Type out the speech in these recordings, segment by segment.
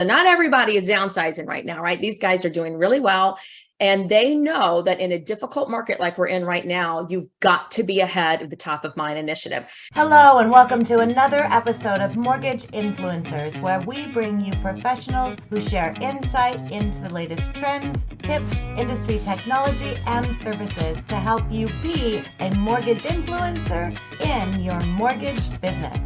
Not everybody is downsizing right now, right? These guys are doing really well. And they know that in a difficult market like we're in right now, you've got to be ahead of the top of mind initiative. Hello, and welcome to another episode of Mortgage Influencers, where we bring you professionals who share insight into the latest trends, tips, industry technology, and services to help you be a mortgage influencer in your mortgage business.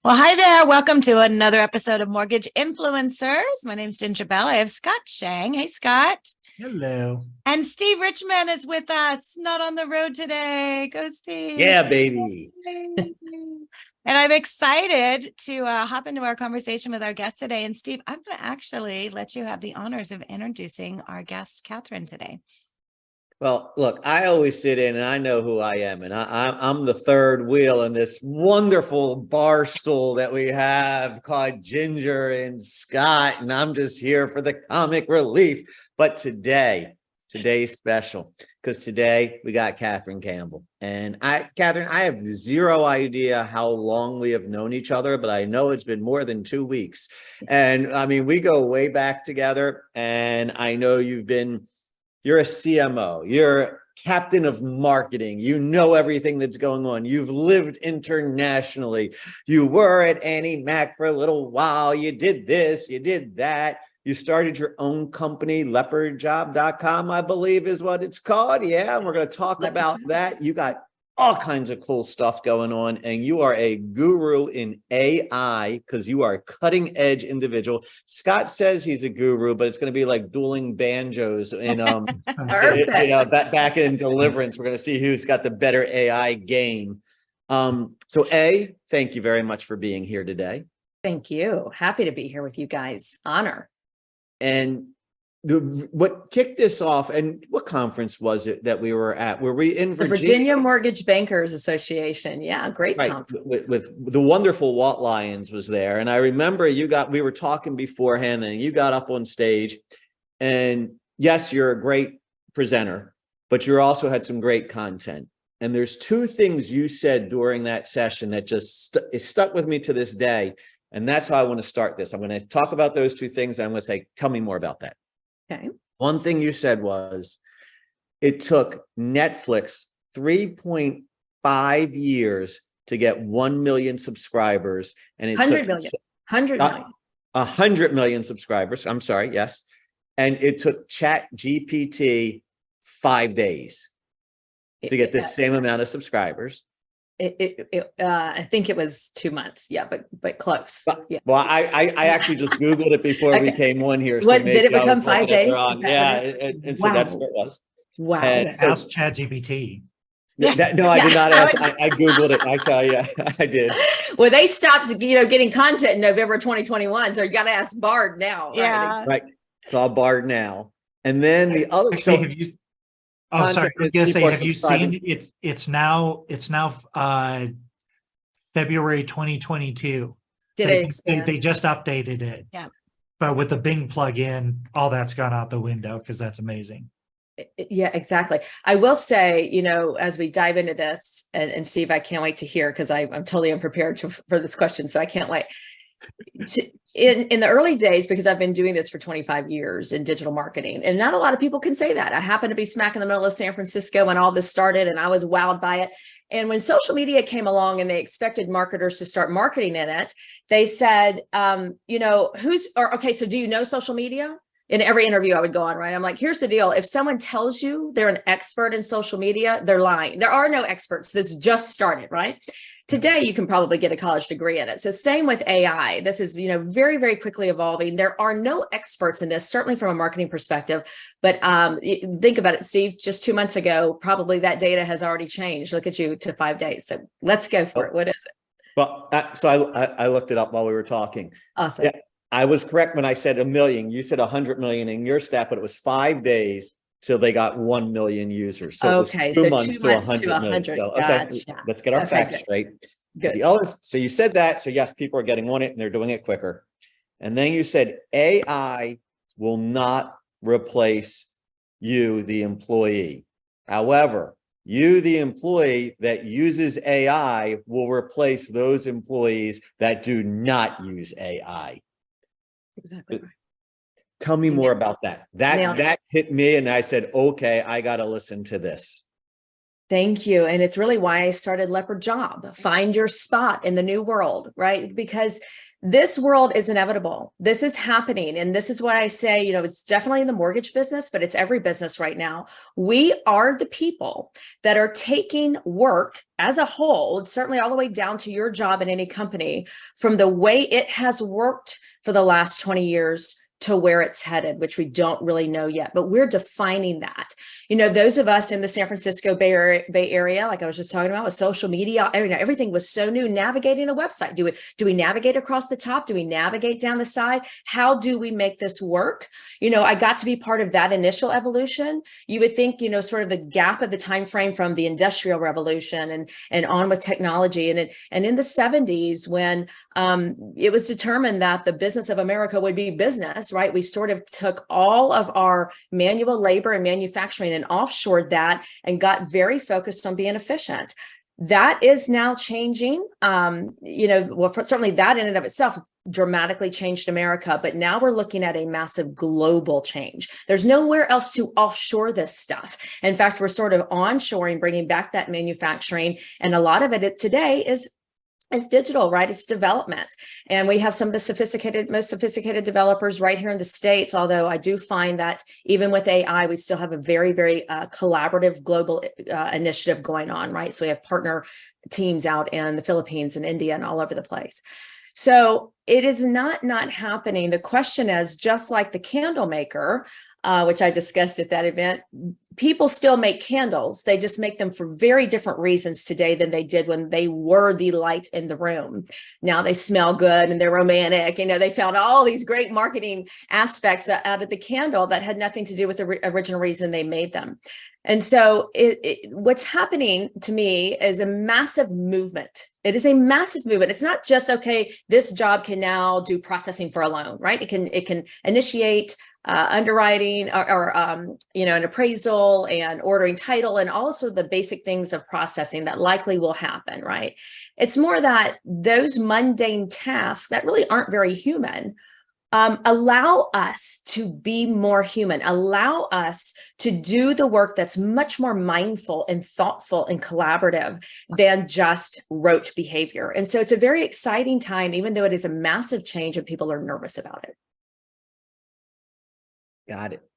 Well, hi there. Welcome to another episode of Mortgage Influencers. My name is Ginger Bell. I have Scott Shang. Hey, Scott. Hello. And Steve Richmond is with us, not on the road today. Go, Steve. Yeah, baby. And I'm excited to hop into our conversation with our guest today. And Steve, I'm going to actually let you have the honors of introducing our guest, Katherine, today. Well, look, I always sit in and I know who I am. And I'm the third wheel in this wonderful bar stool that we have called Ginger and Scott. And I'm just here for the comic relief. But today's special because today we got Katherine Campbell. And Katherine, I have zero idea how long we have known each other, but I know it's been more than 2 weeks. And I mean, we go way back together. And I know you're a CMO, you're captain of marketing, you know everything that's going on. You've lived internationally. You were at Annie Mac for a little while. You did this, you did that. You started your own company, leopardjob.com, I believe is what it's called. Yeah, and we're going to talk about that. You got all kinds of cool stuff going on, and you are a guru in AI because you are a cutting edge individual. Scott says he's a guru, but it's going to be like dueling banjos in back in Deliverance. We're going to see who's got the better AI game. Thank you very much for being here today. Thank you. Happy to be here with you guys. Honor. And what kicked this off, and what conference was it that we were at? Were we in Virginia? The Virginia Mortgage Bankers Association. Yeah, great conference. With the wonderful Walt Lyons was there. And I remember we were talking beforehand and you got up on stage, and yes, you're a great presenter, but you also had some great content. And there's two things you said during that session that just stuck with me to this day. And that's how I want to start this. I'm going to talk about those two things. And I'm going to say, tell me more about that. Okay. One thing you said was it took Netflix 3.5 years to get 1 million subscribers, and it 100 took million. 100 million. 100 million subscribers. I'm sorry. Yes. And it took ChatGPT 5 days to get the same amount of subscribers. I think it was 2 months. Yeah, but close. Yes. Well, I actually just Googled it before we came on here. So did it become 5 days? Yeah, and so that's what it was. Wow. Ask ChatGPT. No, I did not ask. I Googled it. I tell you, I did. Well, they stopped, getting content in November 2021. So you got to ask Bard now. Yeah. Right. It's all Bard now. And then the other. Sorry. I was going to say, have you seen it's now February 2022. Did it expand? They just updated it. Yeah. But with the Bing plugin, all that's gone out the window because that's amazing. Yeah, exactly. I will say, as we dive into this, and Steve, I can't wait to hear because I'm totally unprepared for this question, so I can't wait. In the early days, because I've been doing this for 25 years in digital marketing, and not a lot of people can say that. I happen to be smack in the middle of San Francisco when all this started, and I was wowed by it. And when social media came along and they expected marketers to start marketing in it, they said, so do you know social media? In every interview I would go on, right? I'm like, here's the deal. If someone tells you they're an expert in social media, they're lying. There are no experts. This just started, right? Today, you can probably get a college degree in it. So same with AI. This is, very, very quickly evolving. There are no experts in this, certainly from a marketing perspective. But think about it, Steve, just 2 months ago, probably that data has already changed. Look at you to 5 days. So let's go for it. What is it? Well, so I looked it up while we were talking. Awesome. Yeah, I was correct when I said 1 million. You said 100 million in your stat, but it was 5 days till they got 1 million users. So okay, it was 2 months to 100 million. So gotcha. Let's get our facts straight. Good. So you said that. So yes, people are getting on it and they're doing it quicker. And then you said AI will not replace you, the employee. However, You, the employee that uses AI, will replace those employees that do not use AI. Exactly. Tell me more about that. That hit me, and I said, okay, I got to listen to this. Thank you. And it's really why I started LeopardJob. Find your spot in the new world, right? Because this world is inevitable. This is happening. And this is what I say, you know, it's definitely in the mortgage business, but it's every business right now. We are the people that are taking work as a whole, certainly all the way down to your job in any company, from the way it has worked for the last 20 years to where it's headed, which we don't really know yet, but we're defining that. You know, those of us in the San Francisco Bay Area, like I was just talking about with social media, everything was so new. Navigating a website, do we navigate across the top? Do we navigate down the side? How do we make this work? You know, I got to be part of that initial evolution. You would think, you know, sort of the gap of the time frame from the Industrial Revolution and on with technology, and in the 70s when it was determined that the business of America would be business. Right? We sort of took all of our manual labor and manufacturing and offshored that and got very focused on being efficient. That is now changing. You know, well, certainly that in and of itself dramatically changed America, but now we're looking at a massive global change. There's nowhere else to offshore this stuff. In fact, we're sort of onshoring, bringing back that manufacturing, and a lot of it today is digital, right? It's development. And we have some of the most sophisticated developers right here in the States. Although I do find that even with AI, we still have a very, very collaborative global initiative going on, right? So we have partner teams out in the Philippines and India and all over the place. So it is not happening. The question is, just like the candle maker, which I discussed at that event, people still make candles. They just make them for very different reasons today than they did when they were the light in the room. Now they smell good and they're romantic. You know, they found all these great marketing aspects out of the candle that had nothing to do with the original reason they made them. And so what's happening to me is a massive movement. It is a massive movement. It's not just, okay, this job can now do processing for a loan, right? It can initiate underwriting or you know, an appraisal and ordering title and also the basic things of processing that likely will happen, right? It's more that those mundane tasks that really aren't very human allow us to be more human, allow us to do the work that's much more mindful and thoughtful and collaborative than just rote behavior. And so it's a very exciting time, even though it is a massive change and people are nervous about it. Got it.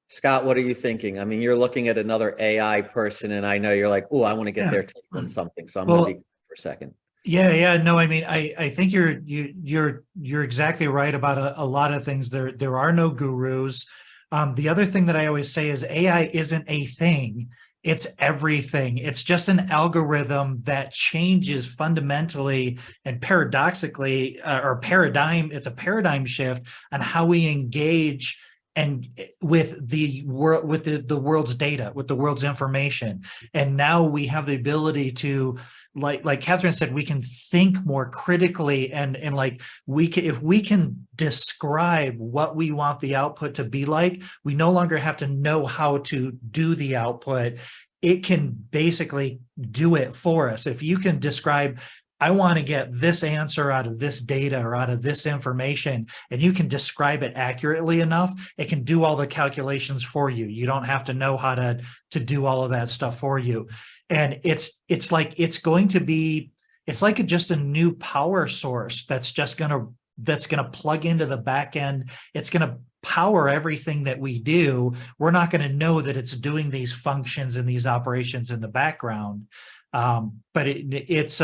Scott, what are you thinking? I mean, you're looking at another AI person, and I know you're like, oh, I want to get their take on something. So I'm going to be for a second. Yeah. No, I mean, I think you're exactly right about a lot of things. There are no gurus. The other thing that I always say is AI isn't a thing. It's everything. It's just an algorithm that changes fundamentally and paradoxically, it's a paradigm shift on how we engage and with the world, with the world's data, with the world's information. And now we have the ability to, like Katherine said, we can think more critically and like if we can describe what we want the output to be like, we no longer have to know how to do the output. It can basically do it for us. If you can describe, I want to get this answer out of this data or out of this information, and you can describe it accurately enough, it can do all the calculations for you. You don't have to know how to do all of that stuff for you. And it's like just a new power source that's gonna plug into the back end. It's gonna power everything that we do. We're not going to know that it's doing these functions and these operations in the background. But it's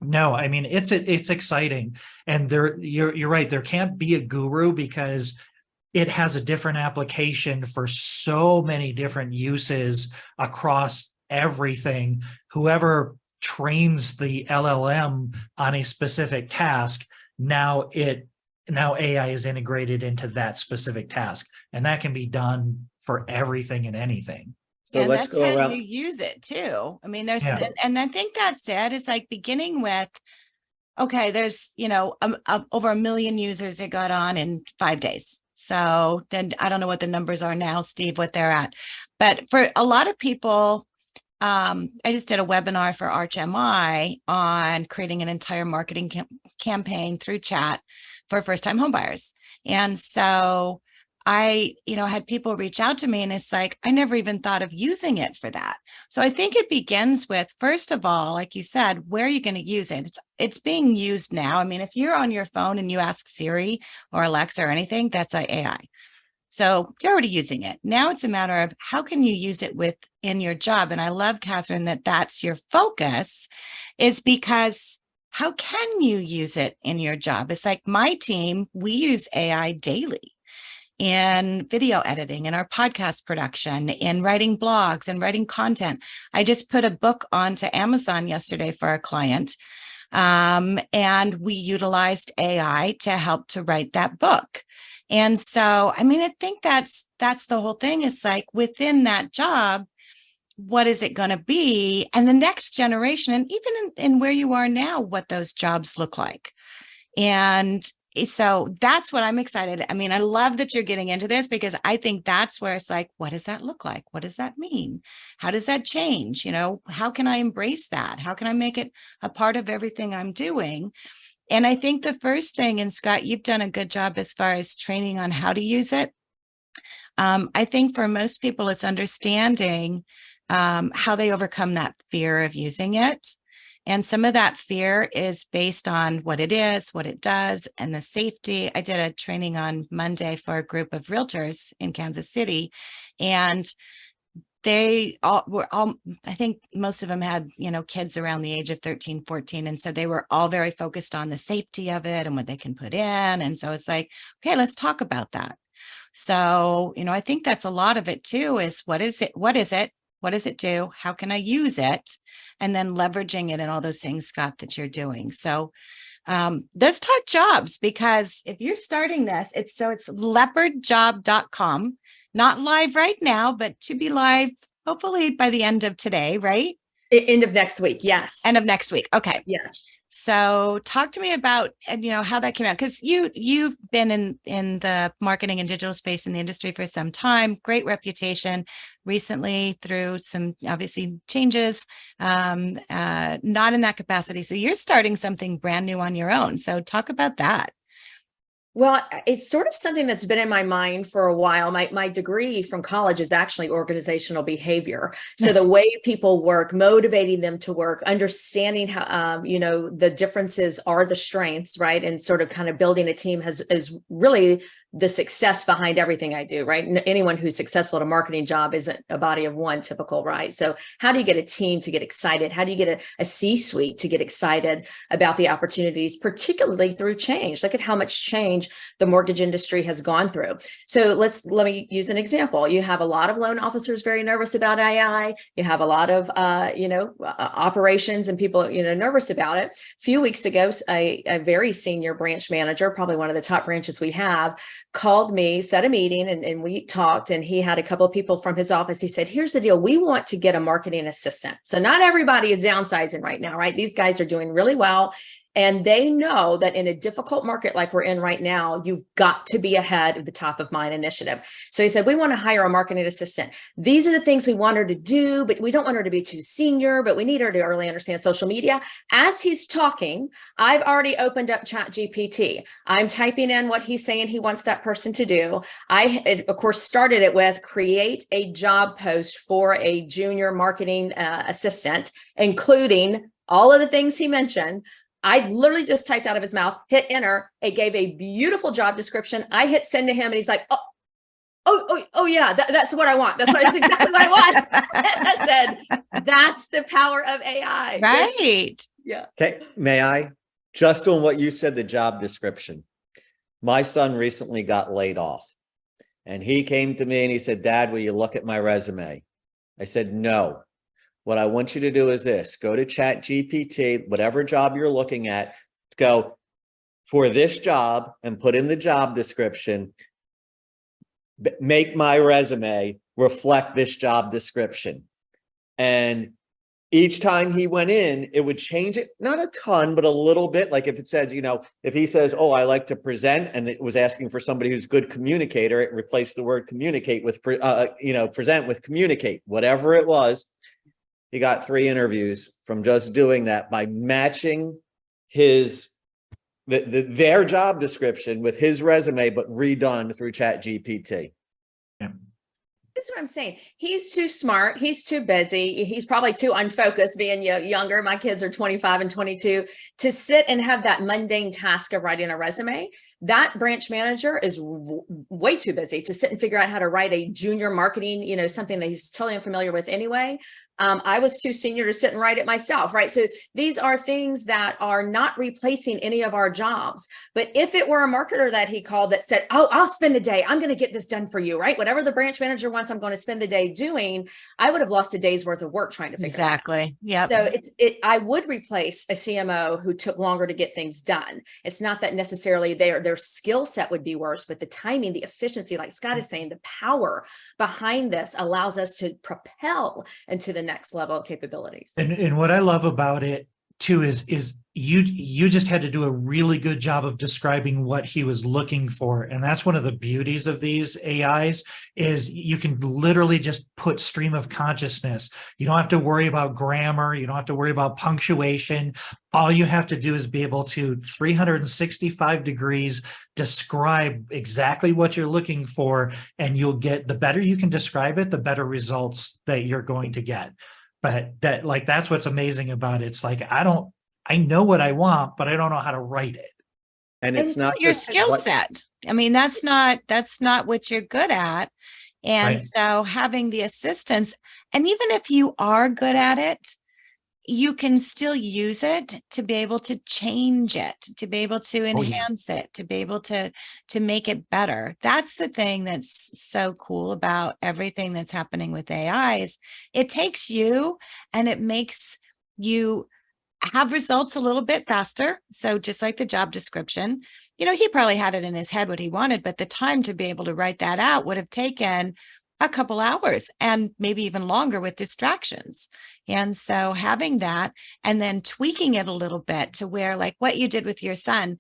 no, I mean, it's exciting. And you're right. There can't be a guru because it has a different application for so many different uses across everything. Whoever trains the LLM on a specific task, now AI is integrated into that specific task, and that can be done for everything and anything. So and let's go around. You use it too. I mean, there's, and I think that's it. It's like beginning with, okay, there's, over 1 million users that got on in 5 days. So then I don't know what the numbers are now, Steve, what they're at. But for a lot of people, I just did a webinar for ArchMI on creating an entire marketing campaign through chat for first-time homebuyers. And so I, had people reach out to me, and it's like, I never even thought of using it for that. So I think it begins with, first of all, like you said, where are you going to use it? It's being used now. I mean, if you're on your phone and you ask Siri or Alexa or anything, that's AI. So you're already using it. Now it's a matter of how can you use it within your job? And I love, Katherine, that that's your focus, is because how can you use it in your job? It's like my team, we use AI daily in video editing, in our podcast production, in writing blogs and writing content. I just put a book onto Amazon yesterday for a client, and we utilized AI to help to write that book. And so, I mean, I think that's the whole thing. It's like within that job, what is it going to be? And the next generation, and even in where you are now, what those jobs look like. And so that's what I'm excited. I mean, I love that you're getting into this, because I think that's where it's like, what does that look like? What does that mean? How does that change? How can I embrace that? How can I make it a part of everything I'm doing? And I think the first thing, and Scott, you've done a good job as far as training on how to use it. I think for most people, it's understanding how they overcome that fear of using it. And some of that fear is based on what it is, what it does, and the safety. I did a training on Monday for a group of realtors in Kansas City, and they all were I think most of them had, kids around the age of 13, 14. And so they were all very focused on the safety of it and what they can put in. And so it's like, okay, let's talk about that. So, I think that's a lot of it too, is what is it? What is it? What does it do? How can I use it? And then leveraging it and all those things, Scott, that you're doing. So let's talk jobs, because if you're starting this, it's leopardjob.com. Not live right now, but to be live hopefully by the end of today, right? End of next week. Yes. End of next week. Okay. Yes. So talk to me about, how that came out, because you've been in the marketing and digital space in the industry for some time, great reputation. Recently, through some obviously changes, not in that capacity. So you're starting something brand new on your own. So talk about that. Well, it's sort of something that's been in my mind for a while. My degree from college is actually organizational behavior. So the way people work, motivating them to work, understanding how, the differences are the strengths, right? And sort of kind of building a team is really the success behind everything I do, right? Anyone who's successful at a marketing job isn't a body of one typical, right? So how do you get a team to get excited? How do you get a C-suite to get excited about the opportunities, particularly through change? Look at how much change the mortgage industry has gone through. So let me use an example. You have a lot of loan officers very nervous about AI. You have a lot of, operations and people, nervous about it. A few weeks ago, a very senior branch manager, probably one of the top branches we have, called me, set a meeting, and we talked, and he had a couple of people from his office. He said, here's the deal. We want to get a marketing assistant. So not everybody is downsizing right now, right? These guys are doing really well. And they know that in a difficult market like we're in right now, you've got to be ahead of the top of mind initiative. So he said, we want to hire a marketing assistant. These are the things we want her to do, but we don't want her to be too senior, but we need her to really understand social media. As he's talking, I've already opened up ChatGPT. I'm typing in what he's saying he wants that person to do. I, of course, started it with create a job post for a junior marketing assistant, including all of the things he mentioned. I literally just typed out of his mouth, hit enter. It gave a beautiful job description. I hit send to him, and he's like, oh yeah, that's what I want. That's exactly what I want. I said, that's the power of AI. Right. Yeah. Okay. May I? Just on what you said, the job description. My son recently got laid off, and he came to me and he said, Dad, will you look at my resume? I said, no. What I want you to do is this: go to ChatGPT, whatever job you're looking at, go for this job and put in the job description, make my resume reflect this job description. And each time he went in, it would change it, not a ton, but a little bit. Like if it says, if he says, oh, I like to present, and it was asking for somebody who's a good communicator, it replaced the word communicate with, present with communicate, whatever it was. he got 3 interviews from just doing that by matching their job description with his resume, but redone through ChatGPT. Yeah. This is what I'm saying. He's too smart. He's too busy. He's probably too unfocused being younger. My kids are 25 and 22 to sit and have that mundane task of writing a resume. That branch manager is way too busy to sit and figure out how to write a junior marketing, something that he's totally unfamiliar with anyway. I was too senior to sit and write it myself, right? So these are things that are not replacing any of our jobs. But if it were a marketer that he called that said, oh, I'll spend the day, I'm going to get this done for you, right? Whatever the branch manager wants, I'm going to spend the day doing, I would have lost a day's worth of work trying to figure it out. Exactly. Yeah. So I would replace a CMO who took longer to get things done. It's not that necessarily their skill set would be worse, but the timing, the efficiency, like Scott is saying, the power behind this allows us to propel into the next level of capabilities. And what I love about it too is you just had to do a really good job of describing what he was looking for. And that's one of the beauties of these AIs is you can literally just put stream of consciousness. You don't have to worry about grammar. You don't have to worry about punctuation. All you have to do is be able to 365 degrees describe exactly what you're looking for. And you'll get, the better you can describe it, the better results that you're going to get. But that's what's amazing about it. It's like, I know what I want, but I don't know how to write it. And it's not your just skill set. I mean, that's not what you're good at. And Right. so having the assistance, and even if you are good at it, you can still use it to be able to change it, to be able to enhance it, to be able to make it better. That's the thing that's so cool about everything that's happening with AI is it takes you and it makes you have results a little bit faster. So just like the job description, he probably had it in his head what he wanted, but the time to be able to write that out would have taken a couple hours and maybe even longer with distractions. And so having that and then tweaking it a little bit to where like what you did with your son,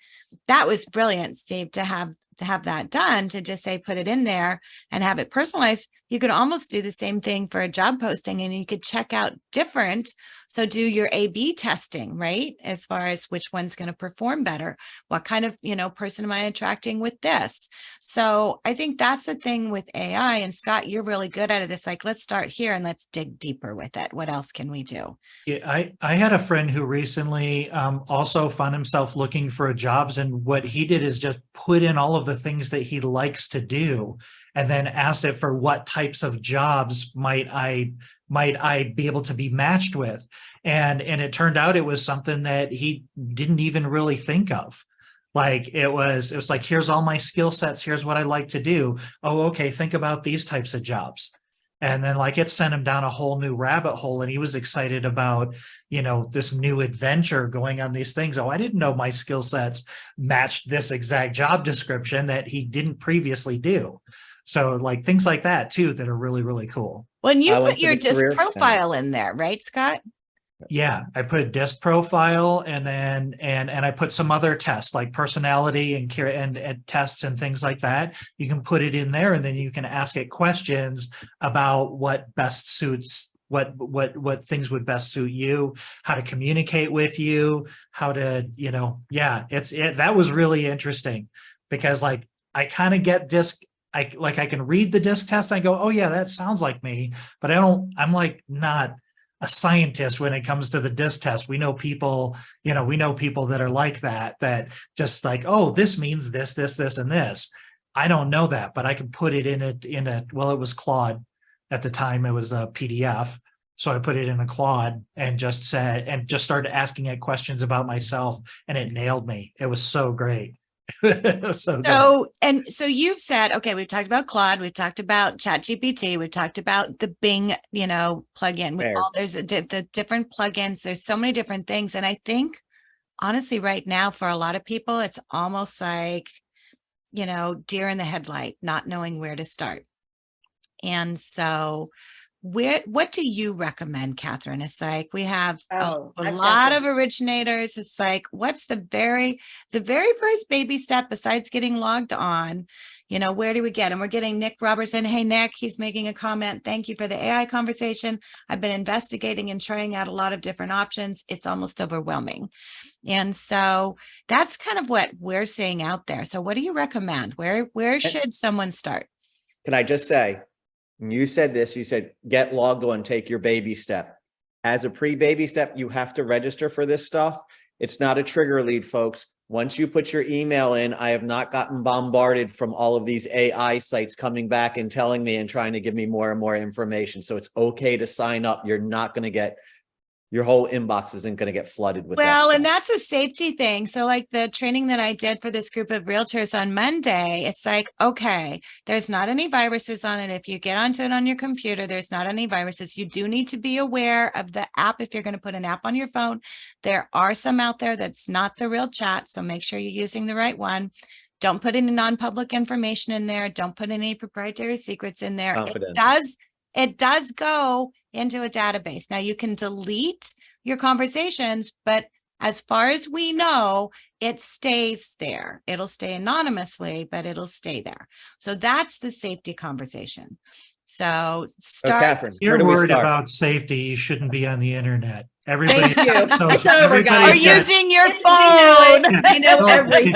that was brilliant, Steve, to have that done, to just say, put it in there and have it personalized. You could almost do the same thing for a job posting and you could check out different. So do your A/B testing, right? As far as which one's going to perform better. What kind of, person am I attracting with this? So I think that's the thing with AI. And Scott, you're really good at it. It's like, let's start here and let's dig deeper with it. What else can we do? Yeah, I had a friend who recently also found himself looking for jobs, and what he did is just put in all of the things that he likes to do, and then asked it for what types of jobs might I be able to be matched with, and it turned out it was something that he didn't even really think of. Like it was like, here's all my skill sets, here's what I like to do. Oh, okay, think about these types of jobs. And then like it sent him down a whole new rabbit hole, and he was excited about, this new adventure going on these things. Oh, I didn't know my skill sets matched this exact job description that he didn't previously do. So like things like that too, that are really, really cool. When you put your disc profile in there, right, Scott? Yeah, I put a disc profile and then and I put some other tests like personality and tests and things like that. You can put it in there, and then you can ask it questions about what best suits what things would best suit you, how to communicate with you, how to, that was really interesting because like I kind of get disc. I can read the disc test. And I go, oh yeah, that sounds like me, but I'm like not a scientist when it comes to the disc test. We know people, that are like that just like, oh, this means this, and this. I don't know that, but I can put it in a, well, it was Claude at the time. It was a PDF. So I put it in a Claude and just started asking it questions about myself, and it nailed me. It was so great. So you've said, okay, we've talked about Claude, we've talked about ChatGPT, we've talked about the Bing, plugin. There's the different plugins. There's so many different things. And I think honestly, right now, for a lot of people, it's almost like, deer in the headlight, not knowing where to start. And so what do you recommend, Katherine? It's like we have a lot of originators. It's like, what's the very first baby step besides getting logged on? where do we get? And we're getting Nick Robertson. Hey, Nick, he's making a comment. Thank you for the AI conversation. I've been investigating and trying out a lot of different options. It's almost overwhelming. And so that's kind of what we're seeing out there. So what do you recommend? Where should someone start? Can I just say, you said this, you said, get logged on, take your baby step. As a pre-baby step, you have to register for this stuff. It's not a trigger lead, folks. Once you put your email in, I have not gotten bombarded from all of these AI sites coming back and telling me and trying to give me more and more information. So it's okay to sign up. You're not going to get, your whole inbox isn't going to get flooded with Well, that and that's a safety thing. So like the training that I did for this group of realtors on Monday, it's like, okay, there's not any viruses on it. If you get onto it on your computer, there's not any viruses. You do need to be aware of the app. If you're going to put an app on your phone, there are some out there that's not the real chat. So make sure you're using the right one. Don't put any non-public information in there. Don't put any proprietary secrets in there. It does go into a database. Now you can delete your conversations, but as far as we know, it stays there. It'll stay anonymously, but it'll stay there. So that's the safety conversation. So Katherine, You're worried about safety. You shouldn't be on the internet. Everybody, It's over, guys. Or using your phone. Everything.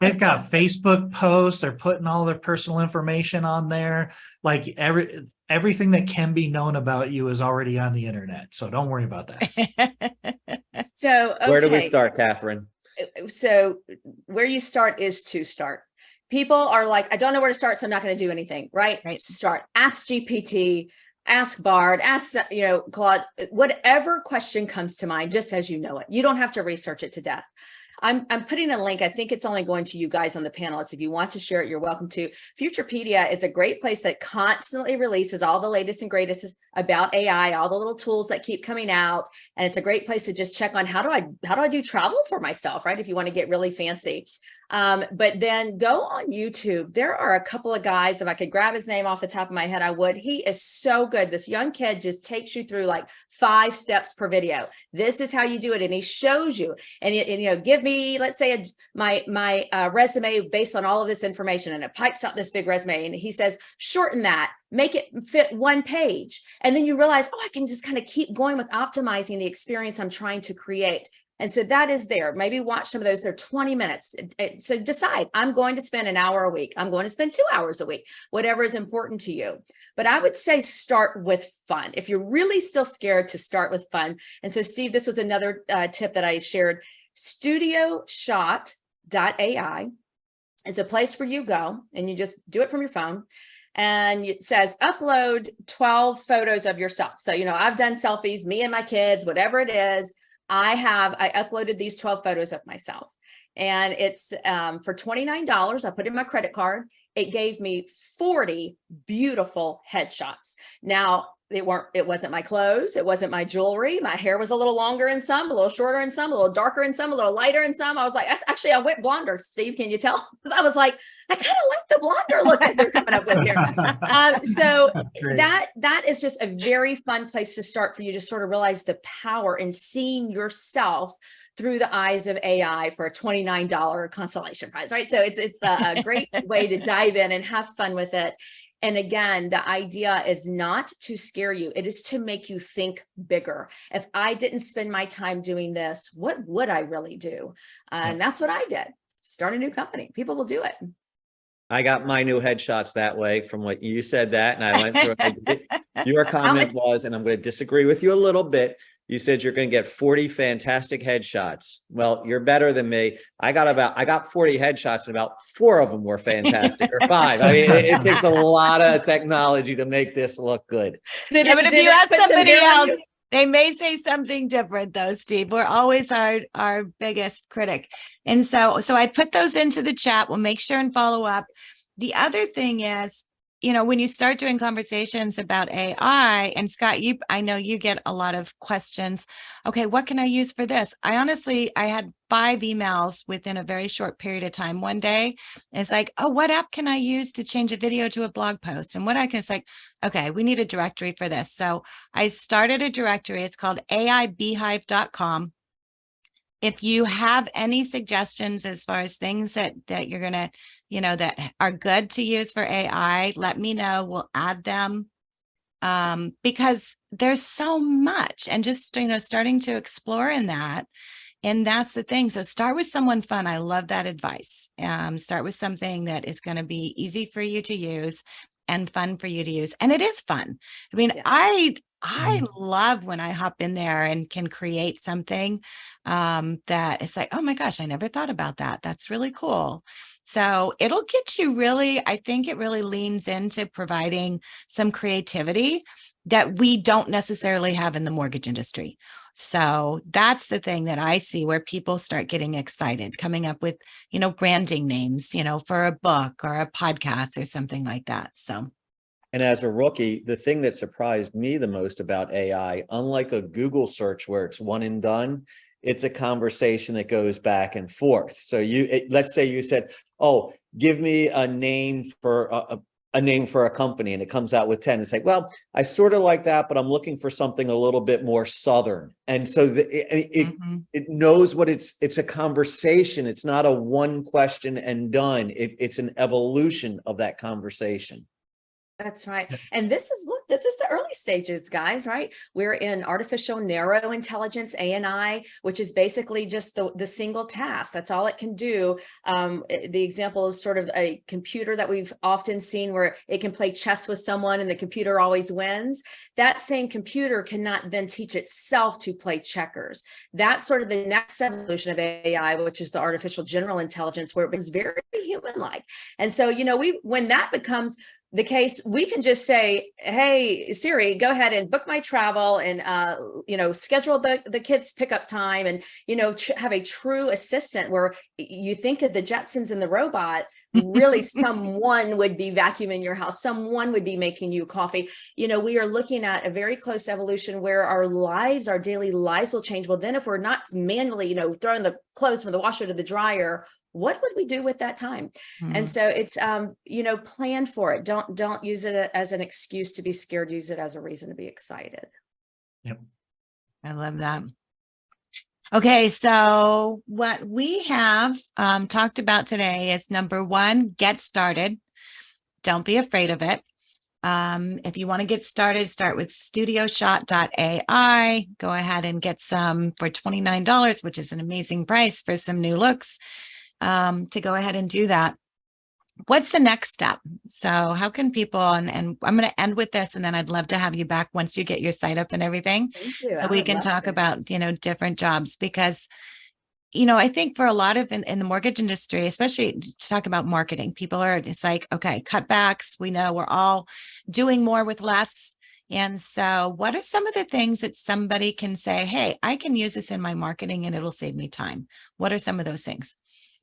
They've got Facebook posts. They're putting all their personal information on there. Like everything that can be known about you is already on the internet. So don't worry about that. So Where do we start, Katherine? So where you start is to start. People are like, I don't know where to start, so I'm not going to do anything, right? Start. Ask GPT, ask Bard, ask, Claude, whatever question comes to mind, just as you know it. You don't have to research it to death. I'm putting a link. I think it's only going to you guys on the panelists. If you want to share it, you're welcome to. Futurepedia is a great place that constantly releases all the latest and greatest about AI, all the little tools that keep coming out. And it's a great place to just check on how do I do travel for myself, right? If you want to get really fancy. But then go on YouTube. There are a couple of guys, if I could grab his name off the top of my head, I would. He is so good. This young kid just takes you through like 5 steps per video. This is how you do it. And he shows you, and give me, let's say my resume based on all of this information, and it pipes out this big resume. And he says, shorten that, make it fit 1 page. And then you realize, I can just kind of keep going with optimizing the experience I'm trying to create. And so that is there. Maybe watch some of those. They're 20 minutes. So decide, I'm going to spend an hour a week. I'm going to spend 2 hours a week, whatever is important to you. But I would say start with fun. If you're really still scared, to start with fun. And so Steve, this was another tip that I shared. StudioShot.ai. It's a place where you go and you just do it from your phone. And it says upload 12 photos of yourself. So, I've done selfies, me and my kids, whatever it is. I uploaded these 12 photos of myself, and it's for $29. I put in my credit card. It gave me 40 beautiful headshots. Now, it wasn't my clothes. It wasn't my jewelry. My hair was a little longer in some, a little shorter in some, a little darker in some, a little lighter in some. I was like, I went blonder, Steve. Can you tell? Because I was like, I kind of like the blonder look that they're coming up with here. So that is just a very fun place to start for you to sort of realize the power in seeing yourself through the eyes of AI for a $29 consolation prize, right? So it's a great way to dive in and have fun with it. And again, the idea is not to scare you. It is to make you think bigger. If I didn't spend my time doing this, what would I really do? And that's what I did. Start a new company. People will do it. I got my new headshots that way from what you said that. And I went through it. Your comment was, and I'm going to disagree with you a little bit. You said you're going to get 40 fantastic headshots. Well, you're better than me. I got 40 headshots and about 4 of them were fantastic, or 5. I mean, it takes a lot of technology to make this look good. But if you had somebody else, they may say something different though, Steve. We're always our biggest critic. And so I put those into the chat. We'll make sure and follow up. The other thing is, when you start doing conversations about AI, and Scott, I know you get a lot of questions. Okay, what can I use for this? I had 5 emails within a very short period of time one day. And it's like, what app can I use to change a video to a blog post? And it's like, okay, we need a directory for this. So I started a directory. It's called aibeehive.com. if you have any suggestions as far as things that you're going to, that are good to use for AI, let me know. We'll add them. Because there's so much, and just, starting to explore in that. And that's the thing. So start with someone fun. I love that advice. Start with something that is going to be easy for you to use and fun for you to use. And it is fun. I mean, yeah. I love when I hop in there and can create something that it's like, oh my gosh, I never thought about that. That's really cool. So it'll get you really, I think it really leans into providing some creativity that we don't necessarily have in the mortgage industry. So that's the thing that I see where people start getting excited, coming up with, branding names, for a book or a podcast or something like that. So. And as a rookie, the thing that surprised me the most about AI, unlike a Google search where it's one and done, it's a conversation that goes back and forth. So let's say you said, oh, give me a name for a company, and it comes out with 10. It's like, well, I sort of like that, but I'm looking for something a little bit more Southern. And so it knows what it's a conversation. It's not a one question and done. It's an evolution of that conversation. That's right. And this is the early stages, guys, right? We're in artificial narrow intelligence, ANI, which is basically just the single task. That's all it can do. The example is sort of a computer that we've often seen where it can play chess with someone and the computer always wins. That same computer cannot then teach itself to play checkers. That's sort of the next evolution of AI, which is the artificial general intelligence, where it becomes very human-like. And so, when that becomes the case, we can just say, hey, Siri, go ahead and book my travel and, schedule the kids' pickup time and, have a true assistant where you think of the Jetsons and the robot, really someone would be vacuuming your house. Someone would be making you coffee. We are looking at a very close evolution where our daily lives will change. Well, then if we're not manually, throwing the clothes from the washer to the dryer, what would we do with that time? Mm-hmm. And so it's, plan for it. Don't use it as an excuse to be scared. Use it as a reason to be excited. Yep. I love that. Okay. So what we have talked about today is number one, get started. Don't be afraid of it. If you want to get started, start with studioshot.ai. Go ahead and get some for $29, which is an amazing price for some new looks. To go ahead and do that. What's the next step? So how can people, and I'm going to end with this, and then I'd love to have you back once you get your site up and everything. So we can talk about, different jobs, because, I think for a lot of in the mortgage industry, especially to talk about marketing, it's like, okay, cutbacks. We know we're all doing more with less. And so what are some of the things that somebody can say, hey, I can use this in my marketing and it'll save me time? What are some of those things?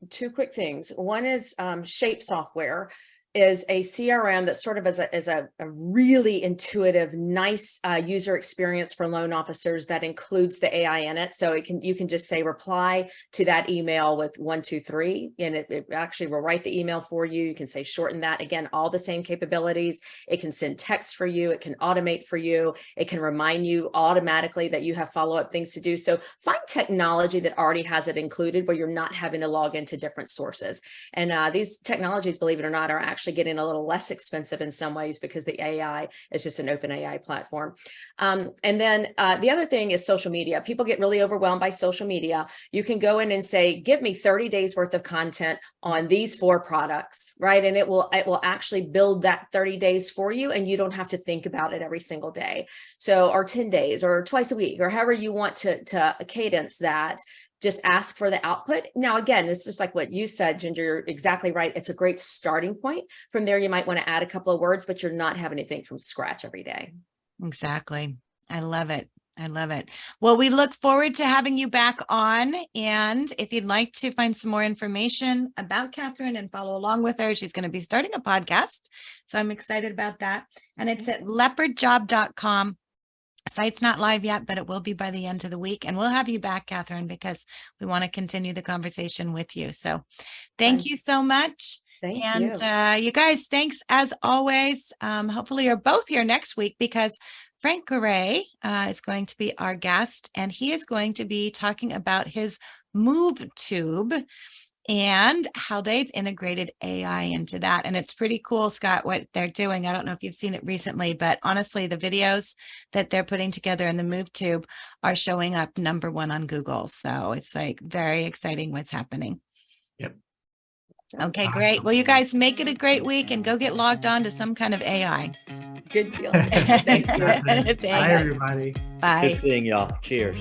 Two quick things. One is Shape software is a CRM that sort of is a really intuitive, nice user experience for loan officers that includes the AI in it. So you can just say reply to that email with 1, 2, 3, and it actually will write the email for you. You can say shorten that. Again, all the same capabilities. It can send text for you. It can automate for you. It can remind you automatically that you have follow-up things to do. So find technology that already has it included where you're not having to log into different sources. And these technologies, believe it or not, are actually getting a little less expensive in some ways because the AI is just an open AI platform. And then the other thing is social media. People get really overwhelmed by social media. You can go in and say, give me 30 days worth of content on these 4 products, right? And it will actually build that 30 days for you, and you don't have to think about it every single day. So, or 10 days or twice a week, or however you want to cadence that. Just ask for the output. Now, again, it's just like what you said, Ginger, you're exactly right. It's a great starting point. From there, you might want to add a couple of words, but you're not having to think from scratch every day. Exactly. I love it. I love it. Well, we look forward to having you back on. And if you'd like to find some more information about Katherine and follow along with her, she's going to be starting a podcast. So I'm excited about that. And it's at leopardjob.com. Site's not live yet, but it will be by the end of the week. And we'll have you back, Katherine, because we want to continue the conversation with you. So thank you so much. Thank you. You guys, thanks as always. Hopefully you're both here next week, because Frank Garay is going to be our guest, and he is going to be talking about his MoveTube, and how they've integrated AI into that. And it's pretty cool, Scott, what they're doing. I don't know if you've seen it recently, but honestly, the videos that they're putting together in the MoveTube are showing up #1 on Google. So it's like very exciting what's happening. Yep. Okay, great. Well, you guys make it a great week and go get logged on to some kind of AI. Good deal. Thank you. Thank Bye, you. everybody. Bye. Good seeing y'all. Cheers.